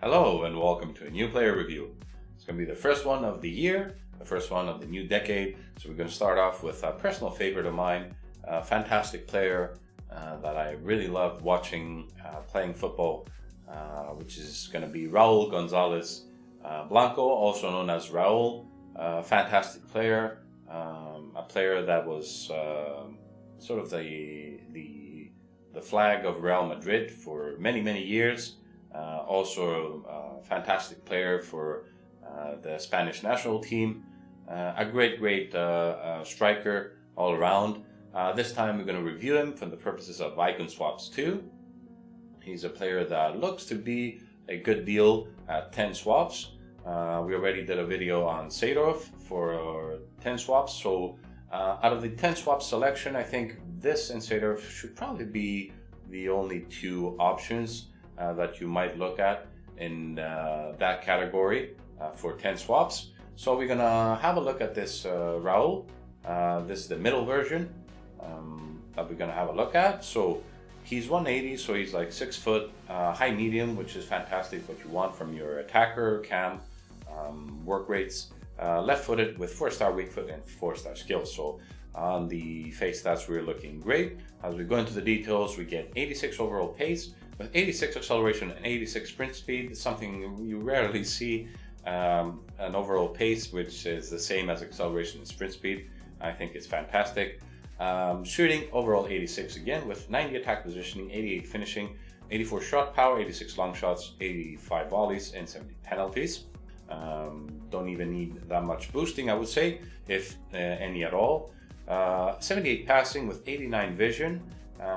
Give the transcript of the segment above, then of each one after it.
Hello and welcome to a new player review. It's going to be the first one of the year, the first one of the new decade. So we're going to start off with a personal favorite of mine, a fantastic player that I really loved watching playing football, which is going to be Raul Gonzalez Blanco, also known as Raul. Fantastic player, a player that was sort of the flag of Real Madrid for many years. Also a fantastic player for the Spanish national team. A great striker all around. This time we're going to review him for the purposes of Icon Swaps 2. He's a player that looks to be a good deal at 10 swaps. We already did a video on Seedorf for 10 swaps. So out of the 10 swap selection, I think this and Seedorf should probably be the only two options that you might look at in that category for 10 swaps. So we're gonna have a look at this Raul. This is the middle version that we're gonna have a look at. So he's 180, so he's like 6 foot, high medium, which is fantastic, what you want from your attacker, cam, work rates. Left footed with 4-star weak foot and 4-star skills. So on the face stats, we're looking great. As we go into the details, we get 86 overall pace with 86 acceleration and 86 sprint speed. It's something you rarely see, an overall pace which is the same as acceleration and sprint speed. I think it's fantastic. Shooting overall 86 again with 90 attack positioning, 88 finishing, 84 shot power, 86 long shots, 85 volleys and 70 penalties. Don't even need that much boosting, I would say, if any at all. 78 passing with 89 vision,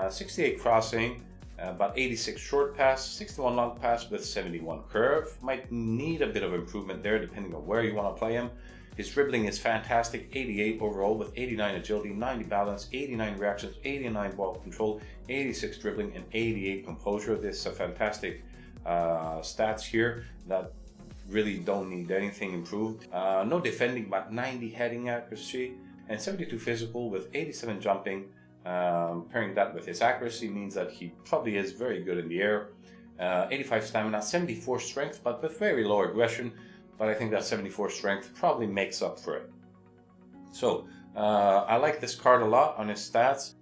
68 crossing, about 86 short pass, 61 long pass with 71 curve. Might need a bit of improvement there depending on where you want to play him. His dribbling is fantastic, 88 overall with 89 agility, 90 balance, 89 reactions, 89 ball control, 86 dribbling and 88 composure. This is a fantastic stats here that really don't need anything improved. No defending, but 90 heading accuracy and 72 physical with 87 jumping. Pairing that with his accuracy means that he probably is very good in the air. 85 stamina, 74 strength, but with very low aggression. But I think that 74 strength probably makes up for it. So I like this card a lot on his stats.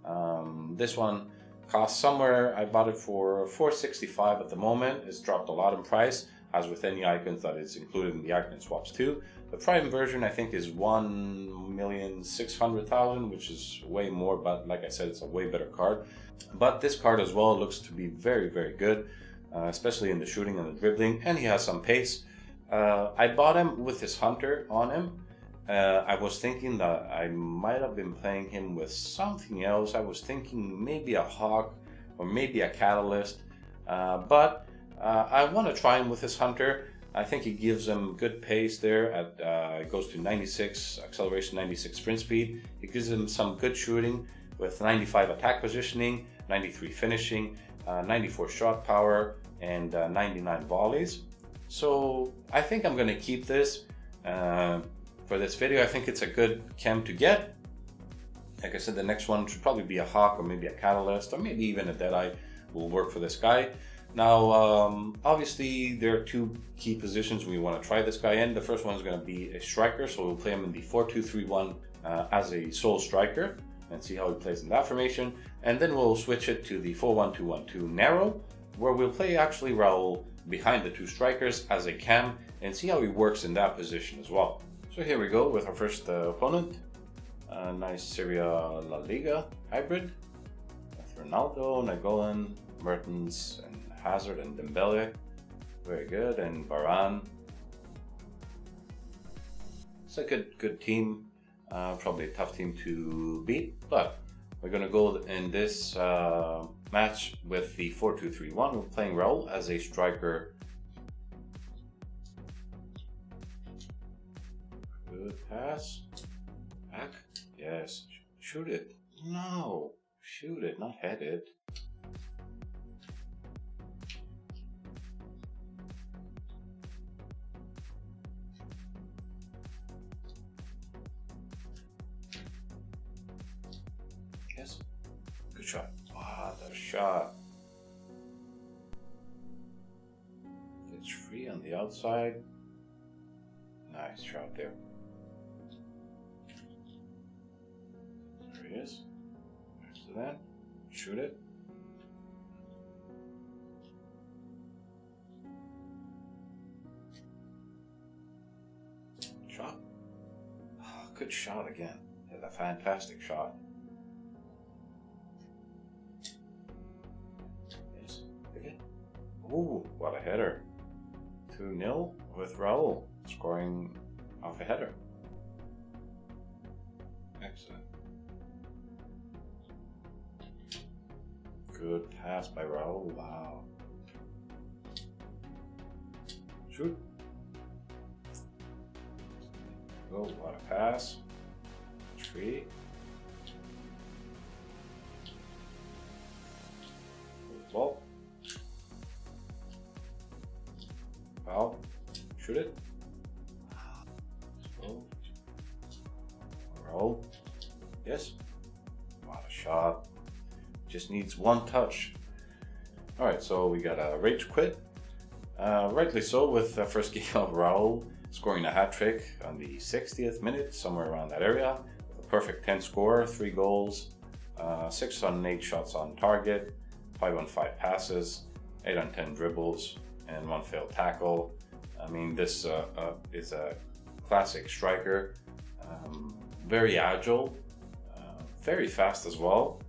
This one costs somewhere, I bought it for $465 at the moment. It's dropped a lot in price, as with any icons that is included in the Icon Swaps 2. The Prime version I think is 1,600,000, which is way more, but like I said, it's a way better card. But this card as well looks to be very good, especially in the shooting and the dribbling, and he has some pace. I bought him with his Hunter on him. I was thinking that I might have been playing him with something else. I was thinking maybe a Hawk or maybe a Catalyst, but I want to try him with his Hunter. I think he gives him good pace there. It goes to 96 acceleration, 96 sprint speed. It gives him some good shooting with 95 attack positioning, 93 finishing, 94 shot power, and 99 volleys. So I think I'm going to keep this for this video. I think it's a good chem to get. Like I said, the next one should probably be a Hawk or maybe a Catalyst or maybe even a Deadeye will work for this guy. Now, obviously, there are two key positions we want to try this guy in. The first one is going to be a striker, so we'll play him in the 4-2-3-1 as a sole striker and see how he plays in that formation. And then we'll switch it to the 4-1-2-1-2 narrow, where we'll play actually Raul behind the two strikers as a cam and see how he works in that position as well. So here we go with our first opponent. A nice Serie A La Liga hybrid with Ronaldo, Nainggolan, Mertens, and Hazard and Dembele. Very good. And Varane. It's a good team. Probably a tough team to beat, but we're going to go in this match with the 4-2-3-1. We're playing Raul as a striker. Good pass. Back. Yes. Shoot it. No. Shoot it, not head it. Yes. Good shot. Wow, that shot. It's free on the outside. Nice shot there. There he is. Next to that. Shoot it. Shot. Oh, good shot again. It's a fantastic shot. Yes. Again. Ooh, what a header. 2-0 with Raul scoring off a header. Excellent. Good pass by Raul. Wow. Shoot. Oh, what a pass. 3. Ball. Foul. Shoot it. So. Roll. Yes. What a shot. Just needs one touch. Alright, so we got a rage quit. Rightly so, with the first game of Raul scoring a hat-trick on the 60th minute, somewhere around that area. With a perfect 10 score, 3 goals, 6 on 8 shots on target, 5 on 5 passes, 8 on 10 dribbles, and 1 failed tackle. I mean, this is a classic striker. Very agile, very fast as well.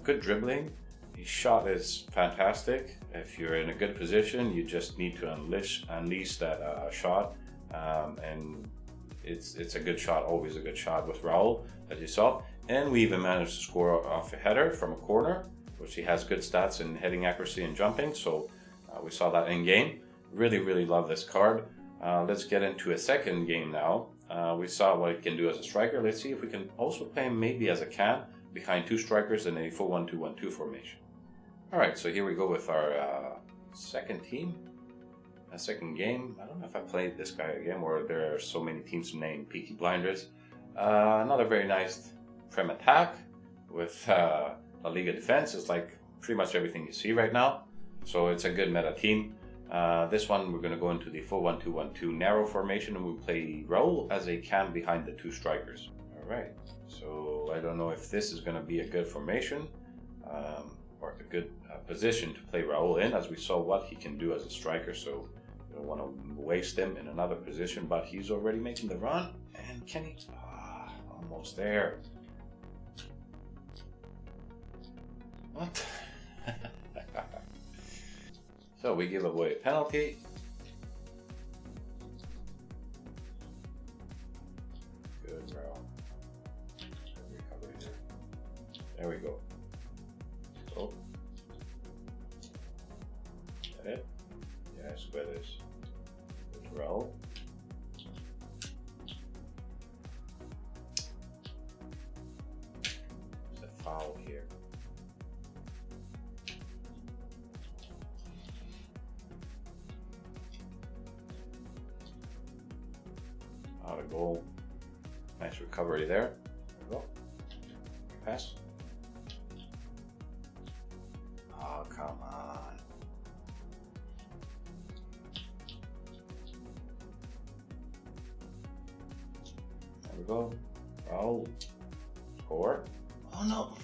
Good dribbling. His shot is fantastic. If you're in a good position, you just need to unleash that shot, and it's a good shot. Always a good shot with Raul, as you saw. And we even managed to score off a header from a corner, which he has good stats in heading accuracy and jumping. So we saw that in game. Really love this card. Let's get into a second game now. We saw what he can do as a striker. Let's see if we can also play him maybe as a cam behind 2 strikers in a full 1-2-1-2 formation. Alright, so here we go with our second team. A second game. I don't know if I played this guy again, where there are so many teams named Peaky Blinders. Another very nice Prem attack with La Liga defense. It's like pretty much everything you see right now. So it's a good meta team. This one we're going to go into the full 1-2-1-2 narrow formation, and we'll play Raul as a cam behind the 2 strikers. Alright, so I don't know if this is going to be a good formation. Or a good position to play Raul in, as we saw what he can do as a striker, so you don't want to waste him in another position, but he's already making the run, and can he? Almost there. What? So we give away a penalty. Good Raul. Recovery there. There we go. Oh. That it? Yes, with this. With Raul. There's a foul here. Out of goal. Nice recovery there. There we go. Pass. Oh, come on. There we go. Raul. Score. Oh no.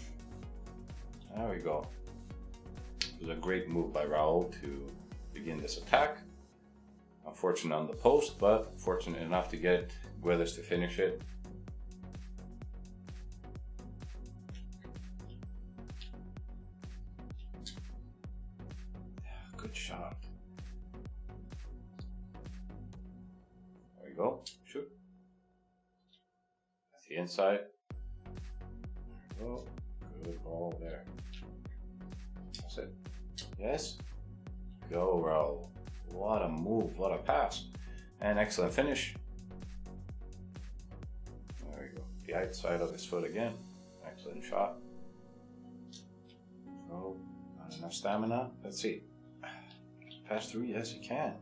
There we go. It was a great move by Raul to begin this attack. Unfortunate on the post, but fortunate enough to get Guedes to finish it. Good shot. There we go. Shoot. That's the inside. There we go. Good ball there. That's it. Yes. Go, Raul. What a move. What a pass. And excellent finish. There we go. The outside of his foot again. Excellent shot. Oh, not enough stamina. Let's see. Pass through? Yes, he can.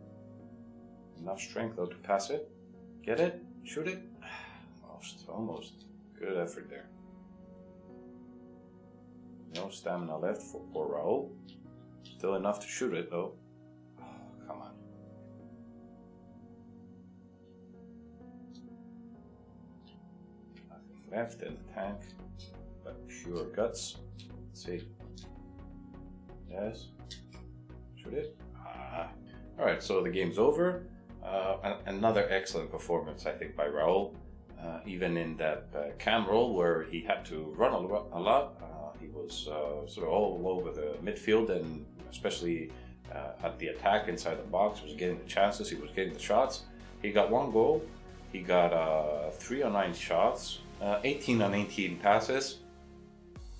Enough strength though to pass it. Get it? Shoot it? Almost. Good effort there. No stamina left for poor Raul. Still enough to shoot it though. Oh, come on. left in the tank, but pure guts. Let's see. Yes. Should it? Alright, so the game's over. Another excellent performance, I think, by Raul. Even in that cam role where he had to run a lot, he was sort of all over the midfield, and especially at the attack inside the box, was getting the chances, he was getting the shots. He got 1 goal, he got 3 on 9 shots, 18 on 18 passes,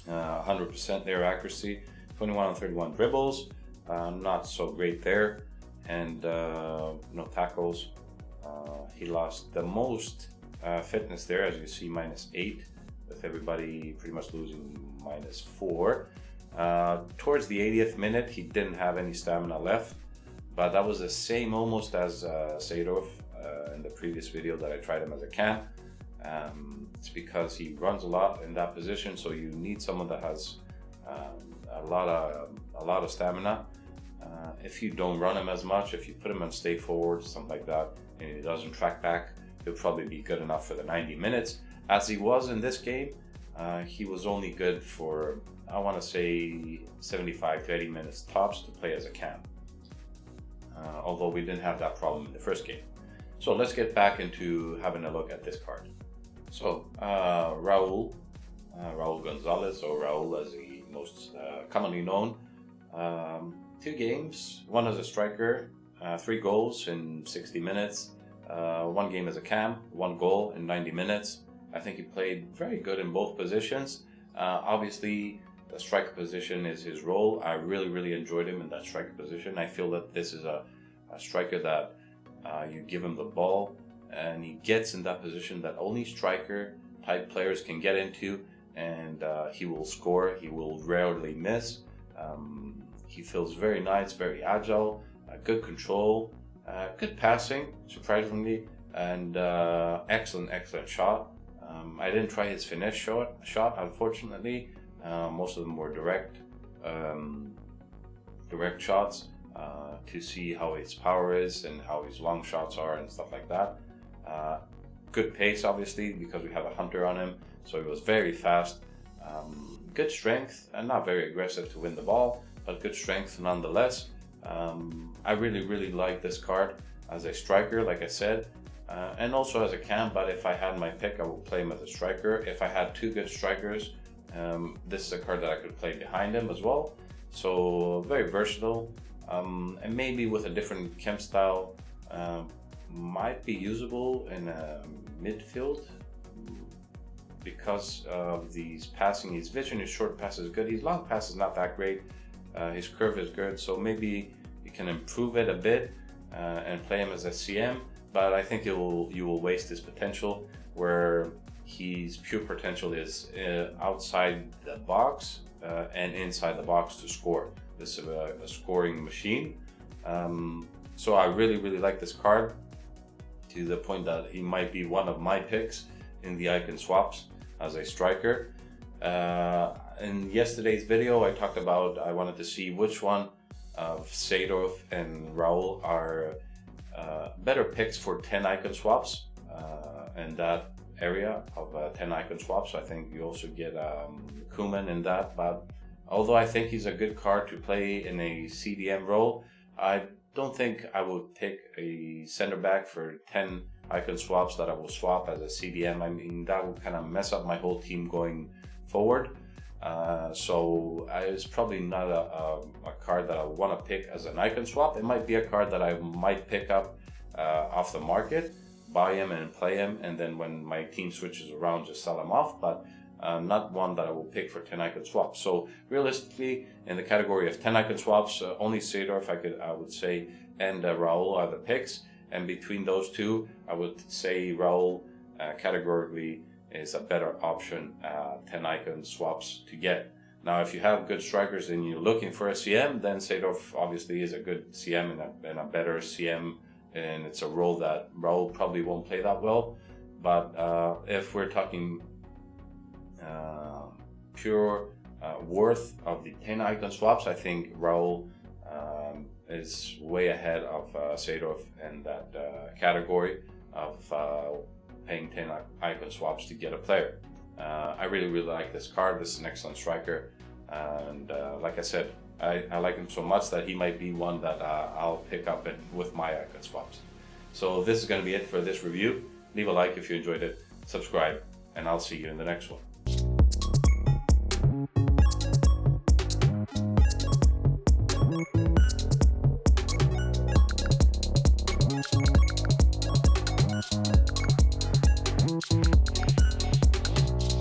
100% their accuracy, 21 on 31 dribbles, not so great there, and no tackles. He lost the most fitness there, as you see, -8, with everybody pretty much losing -4. Towards the 80th minute, he didn't have any stamina left, but that was the same almost as Seydorf in the previous video that I tried him as a cam. It's because he runs a lot in that position, so you need someone that has a lot of stamina. If you don't run him as much, if you put him on stay forward, something like that, and he doesn't track back, he'll probably be good enough for the 90 minutes. As he was in this game, he was only good for, I want to say, 75 to 80 minutes tops to play as a cam. Although we didn't have that problem in the first game. So let's get back into having a look at this card. So Raul Gonzalez, or Raul as he most commonly known. 2 games, 1 as a striker, 3 goals in 60 minutes. 1 game as a cam, 1 goal in 90 minutes. I think he played very good in both positions. Obviously, the striker position is his role. I really enjoyed him in that striker position. I feel that this is a striker that you give him the ball and he gets in that position that only striker type players can get into, and he will score. He will rarely miss. He feels very nice, very agile, good control, good passing, surprisingly, and excellent shot. I didn't try his finesse shot, unfortunately. Most of them were direct shots to see how his power is and how his long shots are and stuff like that. Good pace, obviously, because we have a hunter on him, so he was very fast. Good strength, and not very aggressive to win the ball, but good strength nonetheless. I really like this card as a striker, like I said, and also as a cam, but if I had my pick, I would play him as a striker. If I had 2 good strikers, this is a card that I could play behind him as well. So very versatile, and maybe with a different chem style, might be usable in a midfield because of his passing. His vision, his short pass is good, his long pass is not that great, his curve is good, so maybe you can improve it a bit and play him as a CM, but I think you will waste his potential, where his pure potential is outside the box and inside the box to score. This is a scoring machine. So I really like this card, to the point that he might be one of my picks in the icon swaps as a striker. In yesterday's video, I talked about I wanted to see which one of Seydorf and Raul are better picks for 10 icon swaps, in that area of 10 icon swaps. I think you also get Koeman in that, but although I think he's a good card to play in a CDM role, I don't think I would take a center back for 10 icon swaps that I will swap as a CDM. I mean, that would kind of mess up my whole team going forward. So it's probably not a card that I want to pick as an icon swap. It might be a card that I might pick up off the market, buy him and play him, and then when my team switches around, just sell him off, but not one that I will pick for 10 icon swaps. So realistically, in the category of 10 icon swaps, only Seydorf I would say, and Raul are the picks. And between those two, I would say Raul categorically is a better option, 10 icon swaps to get. Now, if you have good strikers and you're looking for a CM, then Seydorf obviously is a good CM and a better CM, and it's a role that Raul probably won't play that well. But if we're talking pure worth of the 10 icon swaps, I think Raul is way ahead of Seydorf in that category of paying 10 icon swaps to get a player. I really like this card. This is an excellent striker, and like I said, I like him so much that he might be one that I'll pick up with my icon swaps. So this is going to be it for this review. Leave a like if you enjoyed it, subscribe, and I'll see you in the next one.